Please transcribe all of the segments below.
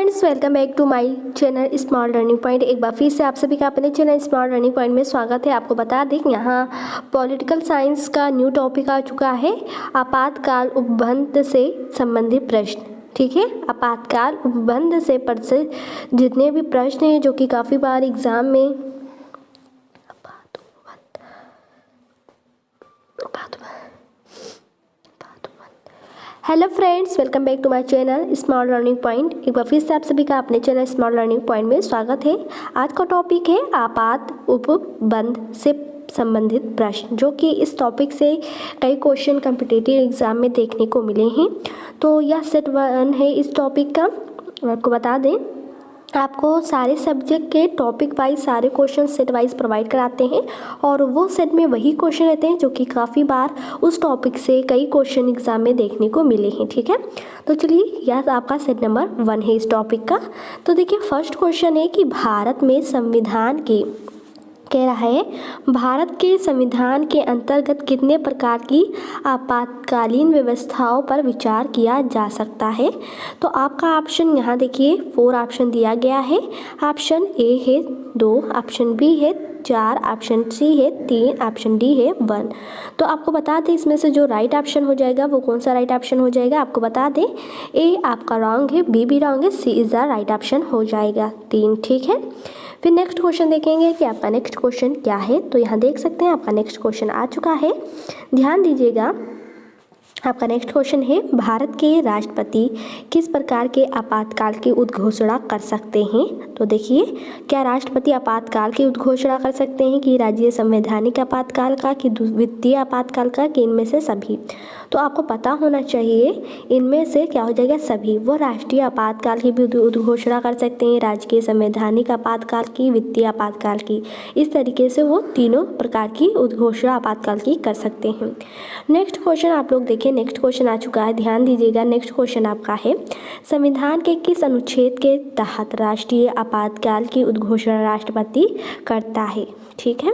Friends, welcome back to my channel smart learning point. एक बार फिर से आप सभी का अपने चैनल स्मार्ट लर्निंग पॉइंट में स्वागत है। आपको बता दें यहाँ पॉलिटिकल साइंस का न्यू टॉपिक आ चुका है, आपातकाल उपबंध से संबंधित प्रश्न। ठीक है, आपातकाल उपबंध से जितने भी प्रश्न हैं जो कि काफ़ी बार एग्जाम में hello friends, welcome back to my channel smart learning point. एक बार फिर से आप सभी का अपने चैनल स्मार्ट लर्निंग पॉइंट में स्वागत है। आज का टॉपिक है आपात उपबंध से संबंधित प्रश्न, जो कि इस टॉपिक से कई क्वेश्चन कॉम्पिटिटिव एग्जाम में देखने को मिले हैं। तो यह सेट 1 है इस टॉपिक का। आपको बता दें, आपको सारे सब्जेक्ट के टॉपिक वाइज सारे क्वेश्चन सेट वाइज प्रोवाइड कराते हैं और वो सेट में वही क्वेश्चन रहते हैं जो कि काफ़ी बार उस टॉपिक से कई क्वेश्चन एग्जाम में देखने को मिले हैं। ठीक है, तो चलिए यह आपका सेट नंबर 1 है इस टॉपिक का। तो देखिए, फर्स्ट क्वेश्चन है कि भारत में संविधान के कह रहा है भारत के संविधान के अंतर्गत कितने प्रकार की आपातकालीन व्यवस्थाओं पर विचार किया जा सकता है। तो आपका ऑप्शन यहाँ देखिए 4 ऑप्शन दिया गया है। ऑप्शन ए है 2, ऑप्शन बी है 4, ऑप्शन सी है 3, ऑप्शन डी है 1। तो आपको बता दें इसमें से जो राइट ऑप्शन हो जाएगा वो कौन सा राइट ऑप्शन हो जाएगा। आपको बता दें, ए आपका रॉन्ग है, बी भी रॉन्ग है, सी इज़ द राइट ऑप्शन हो जाएगा 3। ठीक है, फिर नेक्स्ट क्वेश्चन देखेंगे कि आपका नेक्स्ट क्वेश्चन क्या है। तो यहाँ देख सकते हैं आपका नेक्स्ट क्वेश्चन आ चुका है, ध्यान दीजिएगा। आपका नेक्स्ट क्वेश्चन है, भारत के राष्ट्रपति किस प्रकार के आपातकाल की उद्घोषणा कर सकते हैं। तो देखिए, क्या राष्ट्रपति आपातकाल की उद्घोषणा कर सकते हैं कि राज्य संवैधानिक आपातकाल का, कि वित्तीय आपातकाल का, कि इनमें से सभी। तो आपको पता होना चाहिए इनमें से क्या हो जाएगा, सभी। वो राष्ट्रीय आपातकाल की भी उद्घोषणा कर सकते हैं, राज्य संवैधानिक आपातकाल की, वित्तीय आपातकाल की। इस तरीके से वो तीनों प्रकार की उद्घोषणा आपातकाल की कर सकते हैं। नेक्स्ट क्वेश्चन आप लोग देखिए, नेक्स्ट क्वेश्चन आ चुका है, ध्यान दीजिएगा। नेक्स्ट क्वेश्चन आपका है, संविधान के किस अनुच्छेद के तहत राष्ट्रीय आपातकाल की उद्घोषणा राष्ट्रपति करता है। ठीक है,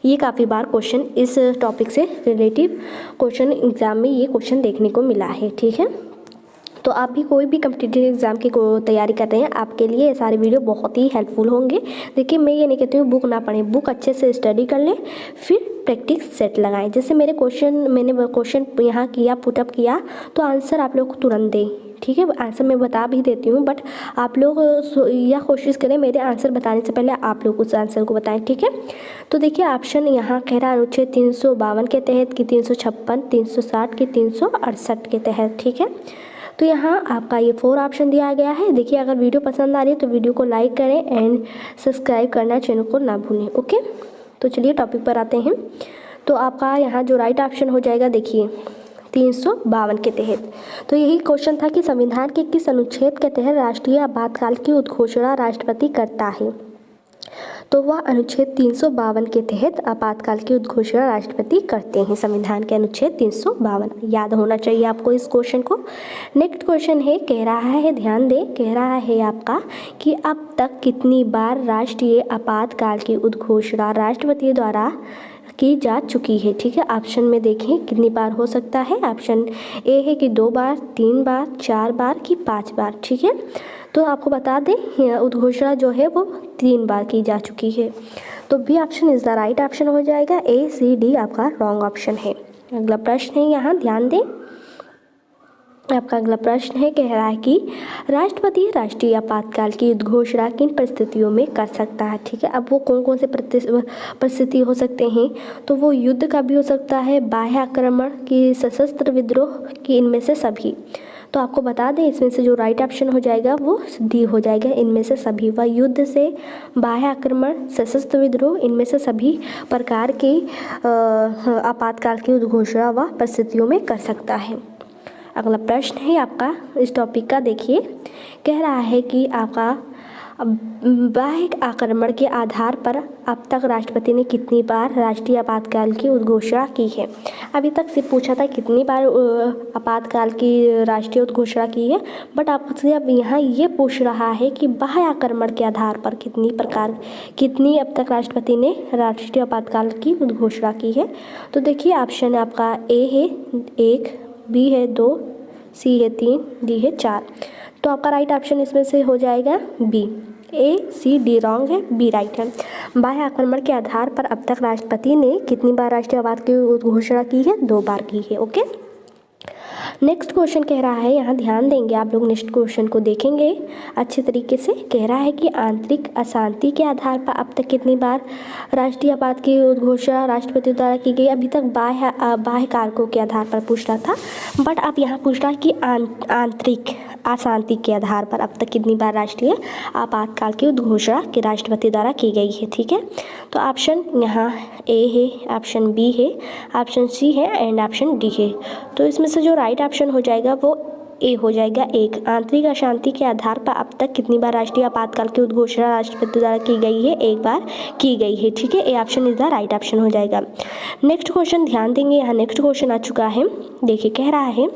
ये काफ़ी बार क्वेश्चन इस टॉपिक से रिलेटिव क्वेश्चन एग्जाम में ये क्वेश्चन देखने को मिला है। ठीक है, तो आप भी कोई भी कॉम्पिटिटिव एग्जाम की तैयारी कर रहे हैं, आपके लिए ये सारे वीडियो बहुत ही हेल्पफुल होंगे। देखिए, मैं ये नहीं कहती हूँ बुक ना पढ़ें, बुक अच्छे से स्टडी कर लें, फिर प्रैक्टिस सेट लगाएं। जैसे मैंने क्वेश्चन यहाँ किया, पुटअप किया, तो आंसर आप लोग को तुरंत दें। ठीक है, आंसर मैं बता भी देती हूँ, बट आप लोग यह कोशिश करें मेरे आंसर बताने से पहले आप लोग उस आंसर को बताएं। ठीक है, तो देखिए ऑप्शन यहाँ कह रहा है अनुच्छेद 352 के तहत, कि 356, 360 की 368 के तहत। ठीक है, तो यहाँ आपका ये 4 ऑप्शन दिया गया है। देखिए, अगर वीडियो पसंद आ रही है तो वीडियो को लाइक करें एंड सब्सक्राइब करना चैनल को ना भूलें। ओके, तो चलिए टॉपिक पर आते हैं। तो आपका यहाँ जो राइट ऑप्शन हो जाएगा, देखिए 352 के तहत। तो यही क्वेश्चन था कि संविधान के किस अनुच्छेद के तहत राष्ट्रीय आपातकाल की उद्घोषणा राष्ट्रपति करता है। तो वह अनुच्छेद 352 के तहत आपातकाल की उद्घोषणा राष्ट्रपति करते हैं। संविधान के अनुच्छेद 352 याद होना चाहिए आपको इस क्वेश्चन को। नेक्स्ट क्वेश्चन है, कह रहा है, ध्यान दें, कह रहा है आपका कि अब तक कितनी बार राष्ट्रीय आपातकाल की उद्घोषणा राष्ट्रपति द्वारा की जा चुकी है। ठीक है, ऑप्शन में देखें कितनी बार हो सकता है। ऑप्शन ए है कि 2 बार, 3 बार, 4 बार, कि 5 बार। ठीक है, तो आपको बता दें उद्घोषणा जो है वो 3 बार की जा चुकी है। तो B option is the right option हो जाएगा, ए सी डी आपका रॉन्ग ऑप्शन है। अगला प्रश्न है, यहाँ ध्यान दें, आपका अगला प्रश्न है, कह रहा है कि राष्ट्रपति राष्ट्रीय आपातकाल की उद्घोषणा किन परिस्थितियों में कर सकता है। ठीक है, अब वो कौन कौन से परिस्थिति हो सकते हैं। तो वो युद्ध का भी हो सकता है, बाह्य आक्रमण की, सशस्त्र विद्रोह की, इनमें से सभी। तो आपको बता दें इसमें से जो राइट ऑप्शन हो जाएगा वो डी हो जाएगा, इनमें से सभी। वह युद्ध से, बाह्य आक्रमण, सशस्त्र विद्रोह, इनमें से सभी प्रकार के आपातकाल की उद्घोषणा वह परिस्थितियों में कर सकता है। अगला प्रश्न है आपका इस टॉपिक का, देखिए, कह रहा है कि आपका बाह्य आक्रमण के आधार पर अब तक राष्ट्रपति ने कितनी बार राष्ट्रीय आपातकाल की उद्घोषणा की है। अभी तक से पूछा था कितनी बार आपातकाल की राष्ट्रीय उद्घोषणा की है, बट आपसे अब यहाँ ये पूछ रहा है कि बाह्य आक्रमण के आधार पर कितनी अब तक राष्ट्रपति ने राष्ट्रीय आपातकाल की उद्घोषणा की है। तो देखिए, ऑप्शन आपका ए है 1, बी है 2, सी है 3, डी है 4। तो आपका राइट ऑप्शन इसमें से हो जाएगा बी। ए सी डी रॉन्ग है, बी राइट है। बाह्य आक्रमण के आधार पर अब तक राष्ट्रपति ने कितनी बार राष्ट्रीय आपात की घोषणा की है? 2 बार की है। ओके, नेक्स्ट क्वेश्चन कह रहा है, यहाँ ध्यान देंगे आप लोग, नेक्स्ट क्वेश्चन को देखेंगे अच्छे तरीके से। कह रहा है कि आंतरिक अशांति के आधार पर अब तक कितनी बार राष्ट्रीय आपात की घोषणा राष्ट्रपति द्वारा की गई? अभी तक बाह्य कारकों के आधार पर पूछ रहा था, बट अब यहाँ पूछ रहा है कि आंतरिक अशांति के आधार पर अब तक कितनी बार राष्ट्रीय आपातकाल की घोषणा के राष्ट्रपति द्वारा की गई है। ठीक है, तो ऑप्शन यहाँ ए है, ऑप्शन बी है, ऑप्शन सी है एंड ऑप्शन डी है। तो इसमें से जो राइट ऑप्शन हो जाएगा वो ए हो जाएगा। एक, आंतरिक अशांति के आधार पर अब तक कितनी बार राष्ट्रीय आपातकाल की घोषणा राष्ट्रपति द्वारा की गई है? 1 बार की गई है। ठीक है, A option is the right option हो जाएगा। नेक्स्ट क्वेश्चन ध्यान देंगे, यहाँ नेक्स्ट क्वेश्चन आ चुका है। देखिए, कह रहा है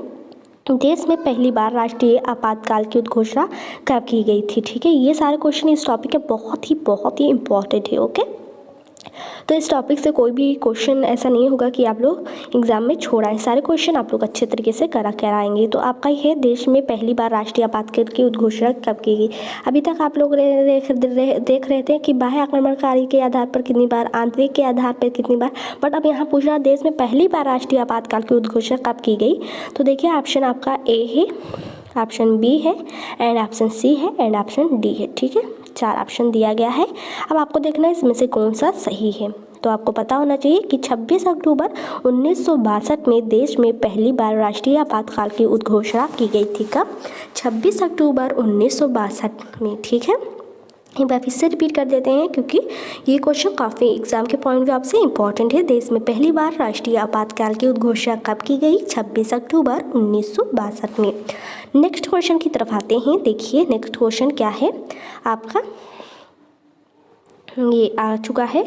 देश में पहली बार राष्ट्रीय आपातकाल की घोषणा कब की गई थी? ठीक है, ये सारे क्वेश्चन इस टॉपिक के बहुत ही इंपॉर्टेंट है। ओके, तो इस टॉपिक से कोई भी क्वेश्चन ऐसा नहीं होगा कि आप लोग एग्जाम में छोड़ाएं, सारे क्वेश्चन आप लोग अच्छे तरीके से कराएंगे। तो आपका ये है, देश में पहली बार राष्ट्रीय आपातकाल की घोषणा कब की गई? अभी तक आप लोग देख रहे थे कि बाह्य आक्रमणकारी के आधार पर कितनी बार, आंतरिक के आधार पर कितनी बार, बट अब यहाँ पूछ रहा है देश में पहली बार राष्ट्रीय आपातकाल की घोषणा कब की गई? तो देखिए, ऑप्शन आपका ए है, ऑप्शन बी है एंड ऑप्शन सी है एंड ऑप्शन डी है। ठीक है, 4 ऑप्शन दिया गया है। अब आपको देखना है इसमें से कौन सा सही है। तो आपको पता होना चाहिए कि 26 अक्टूबर 1962 में देश में पहली बार राष्ट्रीय आपातकाल की घोषणा की गई थी। कब? 26 अक्टूबर 1962 में। ठीक है, एक बार फिर से रिपीट कर देते हैं क्योंकि ये क्वेश्चन काफ़ी एग्जाम के पॉइंट ऑफ से इंपॉर्टेंट है। देश में पहली बार राष्ट्रीय आपातकाल की घोषणा कब की गई? 26 अक्टूबर 1962 में। नेक्स्ट क्वेश्चन की तरफ आते हैं। देखिए, नेक्स्ट क्वेश्चन क्या है आपका, ये आ चुका है,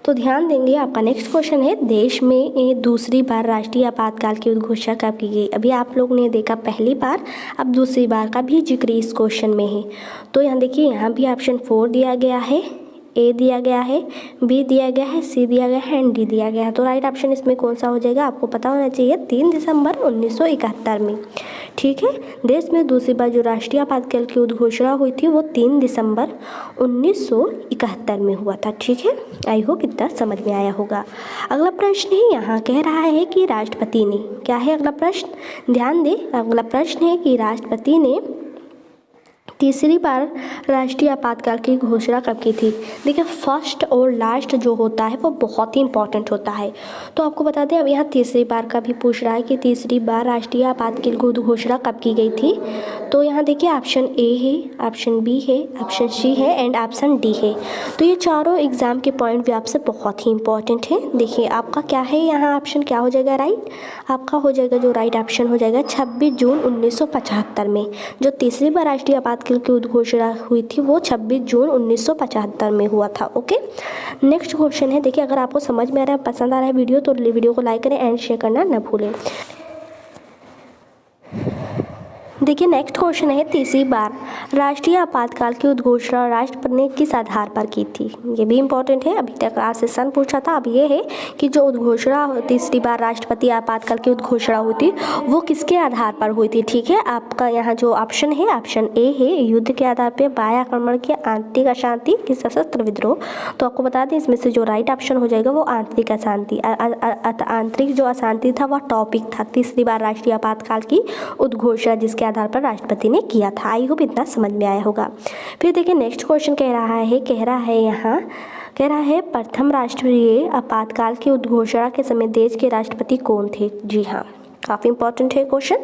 तो ध्यान देंगे। आपका नेक्स्ट क्वेश्चन है, देश में दूसरी बार राष्ट्रीय आपातकाल की घोषणा कब की गई? अभी आप लोग ने देखा पहली बार, अब दूसरी बार का भी जिक्र इस क्वेश्चन में है। तो यहाँ देखिए, यहाँ भी ऑप्शन 4 दिया गया है, ए दिया गया है, बी दिया गया है, सी दिया गया है एंड डी दिया गया है। तो राइट ऑप्शन इसमें कौन सा हो जाएगा? आपको पता होना चाहिए 3 दिसंबर 1971 में। ठीक है, देश में दूसरी बार जो राष्ट्रीय आपातकाल की घोषणा हुई थी वो 3 दिसंबर 1971 में हुआ था। ठीक है, आई होप इतना समझ में आया होगा। अगला प्रश्न है, यहाँ कह रहा है कि राष्ट्रपति ने, क्या है अगला प्रश्न, ध्यान दें। अगला प्रश्न है कि राष्ट्रपति ने तीसरी बार राष्ट्रीय आपातकाल की घोषणा कब की थी? देखिए, फर्स्ट और लास्ट जो होता है वो बहुत ही इंपॉर्टेंट होता है। तो आपको बता दें, अब यहाँ तीसरी बार का भी पूछ रहा है कि तीसरी बार राष्ट्रीय आपातकाल की घोषणा कब की गई थी। तो यहाँ देखिए, ऑप्शन ए है, ऑप्शन बी है, ऑप्शन सी है एंड ऑप्शन डी है। तो ये चारों एग्जाम के पॉइंट भी आपसे बहुत ही इंपॉर्टेंट है। देखिए, आपका क्या है, यहाँ ऑप्शन क्या हो जाएगा राइट? आपका हो जाएगा, जो राइट ऑप्शन हो जाएगा 26 जून 1975 में जो तीसरी बार राष्ट्रीय आपातकाल की घोषणा हुई थी वो 26 जून 1975 में हुआ था। ओके, नेक्स्ट क्वेश्चन है। देखिए, अगर आपको समझ में आ रहा है, पसंद आ रहा है वीडियो, तो वीडियो को लाइक करें एंड शेयर करना न भूलें। देखिए, नेक्स्ट क्वेश्चन है, तीसरी बार राष्ट्रीय आपातकाल की घोषणा राष्ट्रपति ने किस आधार पर की थी? ये भी इंपॉर्टेंट है। अभी तक क्वेश्चन पूछा था, अब ये है कि जो घोषणा तीसरी बार राष्ट्रपति आपातकाल की घोषणा हुई थी वो किसके आधार पर हुई थी? ठीक है, आपका यहाँ जो ऑप्शन है, ऑप्शन ए है, युद्ध के आधार पर, बाह्य आक्रमण के, आंतरिक अशांति की, सशस्त्र विद्रोह। तो आपको बता दें, इसमें से जो राइट ऑप्शन हो जाएगा वो आंतरिक अशांति। आंतरिक जो अशांति था वह टॉपिक था तीसरी बार राष्ट्रीय आपातकाल की घोषणा जिसके आधार पर राष्ट्रपति ने किया था। आई होप इतना समझ में आया होगा। फिर देखिए, नेक्स्ट क्वेश्चन कह रहा है यहाँ कह रहा है प्रथम राष्ट्रीय आपातकाल की घोषणा के समय देश के राष्ट्रपति कौन थे? जी हाँ, काफ़ी इंपॉर्टेंट है क्वेश्चन।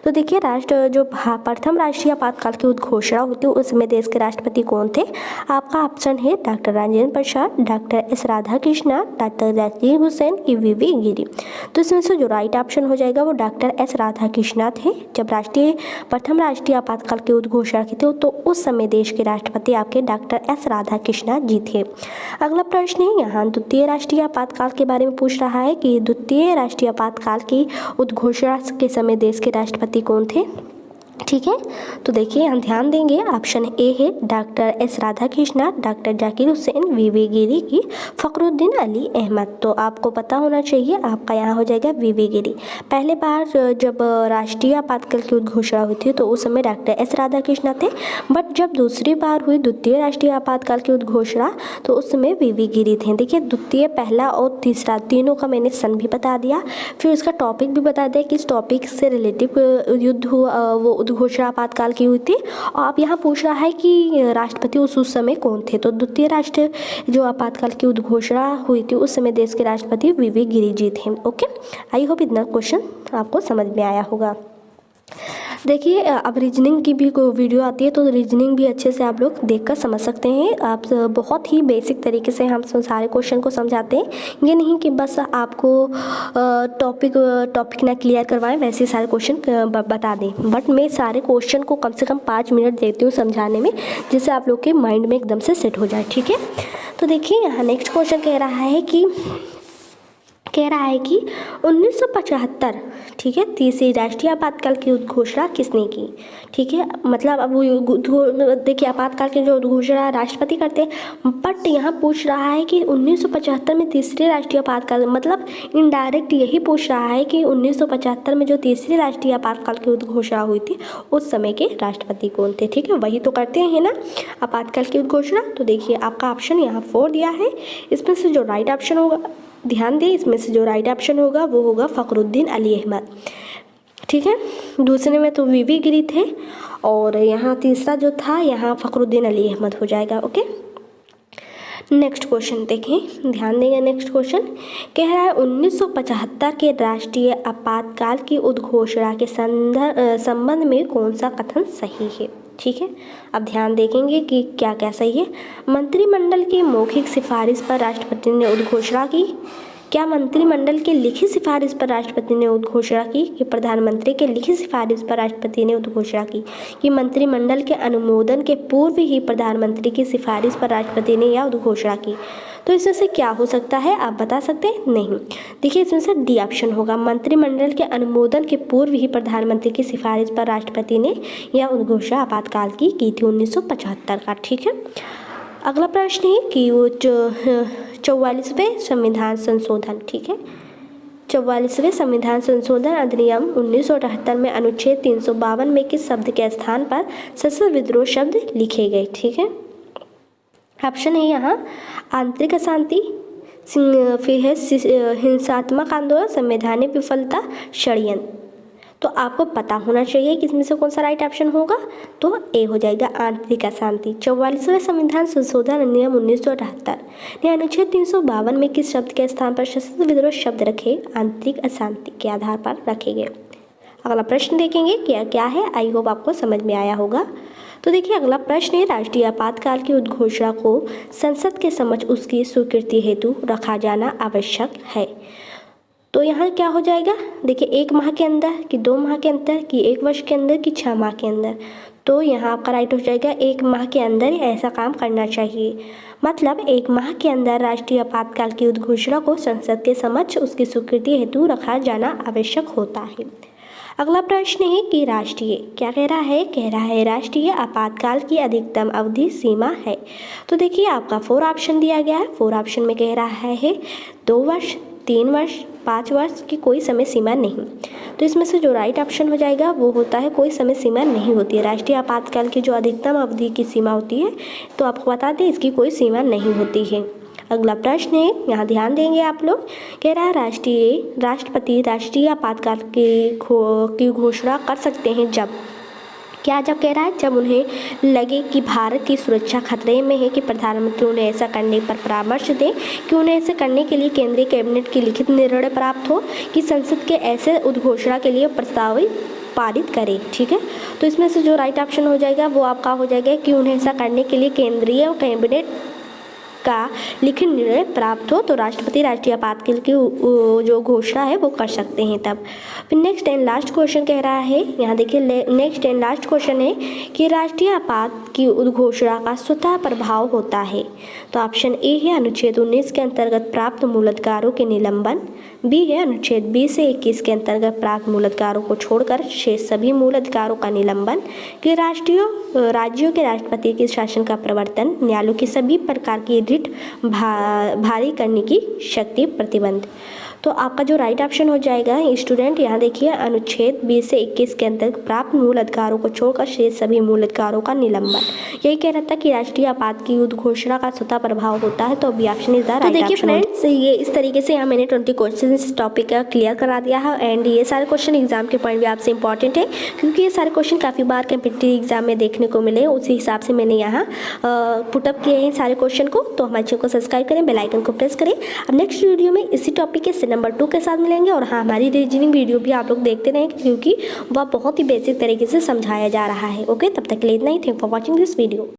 तो देखिए, प्रथम राष्ट्रीय आपातकाल की घोषणा होती है उस समय देश के राष्ट्रपति कौन थे? आपका ऑप्शन है doctor Rajendra Prasad, doctor S Radhakrishnan, doctor Zakir Hussain की वीवी गिरी। तो इसमें से जो राइट ऑप्शन हो जाएगा वो डॉक्टर एस राधाकृष्णन थे। जब प्रथम राष्ट्रीय आपातकाल की घोषणा की थी तो उस समय देश के राष्ट्रपति आपके डॉक्टर एस राधाकृष्णन जी थे। अगला प्रश्न है, यहाँ द्वितीय राष्ट्रीय आपातकाल के बारे में पूछ रहा है कि द्वितीय राष्ट्रीय आपातकाल की घोषणा के समय देश के राष्ट्रपति कौन थे? ठीक है। तो देखिए यहाँ ध्यान देंगे, ऑप्शन ए है doctor S Radhakrishnan, doctor Zakir Hussain, VV Giri की फ़खरुद्दीन अली अहमद। तो आपको पता होना चाहिए, आपका यहाँ हो जाएगा वीवी गिरी। पहले बार जब राष्ट्रीय आपातकाल की उद्घोषणा हुई थी तो उस समय डॉक्टर एस राधाकृष्णन थे, बट जब दूसरी बार हुई द्वितीय राष्ट्रीय आपातकाल की उद्घोषणा तो उस समय वीवी गिरी थे। देखिए द्वितीय, पहला और तीसरा तीनों का मैंने सन भी बता दिया, फिर उसका टॉपिक भी बता दिया किस टॉपिक से रिलेटिव युद्ध हुआ, वो उद्घोषणा आपातकाल की हुई थी। और अब यहाँ पूछ रहा है कि राष्ट्रपति उस समय कौन थे, तो द्वितीय राष्ट्र जो आपातकाल की उद्घोषणा हुई थी उस समय देश के राष्ट्रपति वीवी गिरी जी थे। ओके, आई होप इतना क्वेश्चन आपको समझ में आया होगा। देखिए अब रीजनिंग की भी कोई वीडियो आती है तो रीजनिंग भी अच्छे से आप लोग देखकर समझ सकते हैं। आप बहुत ही बेसिक तरीके से हम सारे क्वेश्चन को समझाते हैं, ये नहीं कि बस आपको टॉपिक ना क्लियर करवाएं वैसे सारे क्वेश्चन बता दें, बट मैं सारे क्वेश्चन को कम से कम 5 मिनट देती हूँ समझाने में, जिससे आप लोग के माइंड में एकदम से सेट हो जाए। ठीक है, तो देखिए यहाँ नेक्स्ट क्वेश्चन कह रहा है कि 1975, ठीक है, तीसरी राष्ट्रीय आपातकाल की उद्घोषणा किसने की। ठीक है, मतलब अब देखिए आपातकाल की जो उद्घोषणा राष्ट्रपति करते हैं, बट यहाँ पूछ रहा है कि 1975 में तीसरी राष्ट्रीय आपातकाल, मतलब इनडायरेक्ट यही पूछ रहा है कि 1975 में जो तीसरी राष्ट्रीय आपातकाल की उद्घोषणा हुई थी उस समय के राष्ट्रपति कौन थे। ठीक है, वही तो करते हैं ना आपातकाल की उद्घोषणा। तो देखिए आपका ऑप्शन यहाँ 4 दिया है, इसमें से जो राइट ऑप्शन होगा, ध्यान दें, इसमें से जो राइट ऑप्शन होगा वो होगा फ़खरुद्दीन अली अहमद। ठीक है, दूसरे में तो वीवी गिरी थे और यहाँ तीसरा जो था यहाँ फ़खरुद्दीन अली अहमद हो जाएगा। ओके, नेक्स्ट क्वेश्चन देखें, ध्यान देंगे। नेक्स्ट क्वेश्चन कह रहा है 1975 के राष्ट्रीय आपातकाल की उद्घोषणा के संबंध में कौन सा कथन सही है। ठीक है, अब ध्यान देखेंगे कि क्या क्या सही है। मंत्रिमंडल की मौखिक सिफारिश पर राष्ट्रपति ने उद्घोषणा की। क्या मंत्रिमंडल के लिखित सिफारिश पर राष्ट्रपति ने उद्घोषणा की कि प्रधानमंत्री के लिखित सिफारिश पर राष्ट्रपति ने उद्घोषणा की कि मंत्रिमंडल के अनुमोदन के पूर्व ही प्रधानमंत्री की सिफारिश पर राष्ट्रपति ने यह उद्घोषणा की। तो इसमें से क्या हो सकता है, आप बता सकते हैं? नहीं, देखिए इसमें से डी ऑप्शन होगा, मंत्रिमंडल के अनुमोदन के पूर्व ही प्रधानमंत्री की सिफारिश पर राष्ट्रपति ने यह उद्घोषणा आपातकाल की थी 1975 का। ठीक है, अगला प्रश्न है कि वो 44वें संविधान संशोधन, ठीक है, 44वें संविधान संशोधन अधिनियम 1978 में अनुच्छेद 352 में किस शब्द के स्थान पर सशस्त्र विद्रोह शब्द लिखे गए। ठीक है, ऑप्शन है यहाँ आंतरिक अशांति, फिर है हिंसात्मक आंदोलन, संवैधानिक विफलता, षड्यंत्र। तो आपको पता होना चाहिए कि इसमें से कौन सा राइट ऑप्शन होगा, तो ए हो जाएगा आंतरिक अशांति। 44वें संविधान संशोधन अधिनियम 1978 ने अनुच्छेद 352 में किस शब्द के स्थान पर सशस्त्र विद्रोह शब्द रखे, आंतरिक अशांति के आधार पर रखे गए। अगला प्रश्न देखेंगे क्या क्या है, आई होप आपको समझ में आया होगा। तो देखिए अगला प्रश्न है, राष्ट्रीय आपातकाल की उद्घोषणा को संसद के समक्ष उसकी स्वीकृति हेतु रखा जाना आवश्यक है। तो यहाँ क्या हो जाएगा, देखिए 1 माह के अंदर कि 2 माह के अंदर कि 1 वर्ष के अंदर कि 6 माह के अंदर। तो यहाँ आपका राइट हो जाएगा 1 माह के अंदर ऐसा काम करना चाहिए, मतलब 1 माह के अंदर राष्ट्रीय आपातकाल की उद्घोषणा को संसद के समक्ष उसकी स्वीकृति हेतु रखा जाना आवश्यक होता है। अगला प्रश्न है कि राष्ट्रीय, क्या कह रहा है राष्ट्रीय आपातकाल की अधिकतम अवधि सीमा है। तो देखिए आपका 4 ऑप्शन दिया गया है, 4 ऑप्शन में कह रहा है 2 वर्ष, 3 वर्ष, 5 वर्ष की कोई समय सीमा नहीं। तो इसमें से जो राइट ऑप्शन हो जाएगा वो होता है कोई समय सीमा नहीं होती है। राष्ट्रीय आपातकाल की जो अधिकतम अवधि की सीमा होती है तो आपको बता दें इसकी कोई सीमा नहीं होती है। अगला प्रश्न है, यहाँ ध्यान देंगे आप लोग, कह रहा है राष्ट्रपति राष्ट्रीय आपातकाल की घोषणा कर सकते हैं जब, क्या जब कह रहा है जब उन्हें लगे कि भारत की सुरक्षा खतरे में है कि प्रधानमंत्री उन्हें ऐसा करने पर परामर्श दें, कि उन्हें ऐसा करने के लिए केंद्रीय कैबिनेट की लिखित निर्णय प्राप्त हो, कि संसद के ऐसे उद्घोषणा के लिए प्रस्ताव पारित करें। ठीक है, तो इसमें से जो राइट ऑप्शन हो जाएगा वो आपका हो जाएगा कि उन्हें ऐसा करने के लिए केंद्रीय कैबिनेट का लिखित निर्णय प्राप्त हो तो राष्ट्रपति राष्ट्रीय आपातकाल की जो घोषणा है वो कर सकते हैं तब। फिर नेक्स्ट एंड लास्ट क्वेश्चन कह रहा है, यहाँ देखिए नेक्स्ट एंड लास्ट क्वेश्चन है कि राष्ट्रीय आपात की घोषणा का स्वतः प्रभाव होता है। तो ऑप्शन ए है अनुच्छेद 19 के अंतर्गत प्राप्त मूल अधिकारों के निलंबन, बी है अनुच्छेद 20 से 21 के अंतर्गत प्राप्त मूल अधिकारों को छोड़कर शेष सभी मूल अधिकारों का निलंबन, कि राज्यों के राष्ट्रपति के शासन का प्रवर्तन, न्यायालयों की सभी प्रकार की रिट भारी करने की शक्ति प्रतिबंध। तो आपका जो राइट ऑप्शन हो जाएगा स्टूडेंट, यहाँ देखिए अनुच्छेद 20 से 21 के अंतर्गत प्राप्त मूल अधिकारों को छोड़कर शेष सभी मूल अधिकारों का निलंबन। यही कह रहा था कि राष्ट्रीय आपात की घोषणा का स्वतः प्रभाव होता है, तो B option is the right option. तो देखिए फ्रेंड्स, ये इस तरीके से यहाँ मैंने 20 क्वेश्चन इस टॉपिक का क्लियर करा दिया है एंड ये सारे क्वेश्चन एग्जाम के पॉइंट भी आपसे इंपॉर्टेंट है क्योंकि ये सारे क्वेश्चन काफ़ी बार कम्पिटिटिव एग्जाम में देखने को मिले, उसी हिसाब से मैंने यहाँ पुटअप किए हैं सारे क्वेश्चन को। तो हमारे चैनल को सब्सक्राइब करें, बेल आइकन को प्रेस करें। अब नेक्स्ट वीडियो में इसी टॉपिक के नंबर 2 के साथ मिलेंगे और हाँ, हमारी रीजनिंग वीडियो भी आप लोग देखते रहें क्योंकि वह बहुत ही बेसिक तरीके से समझाया जा रहा है। ओके, तब तक के लिए इतना ही। Thank for watching this video.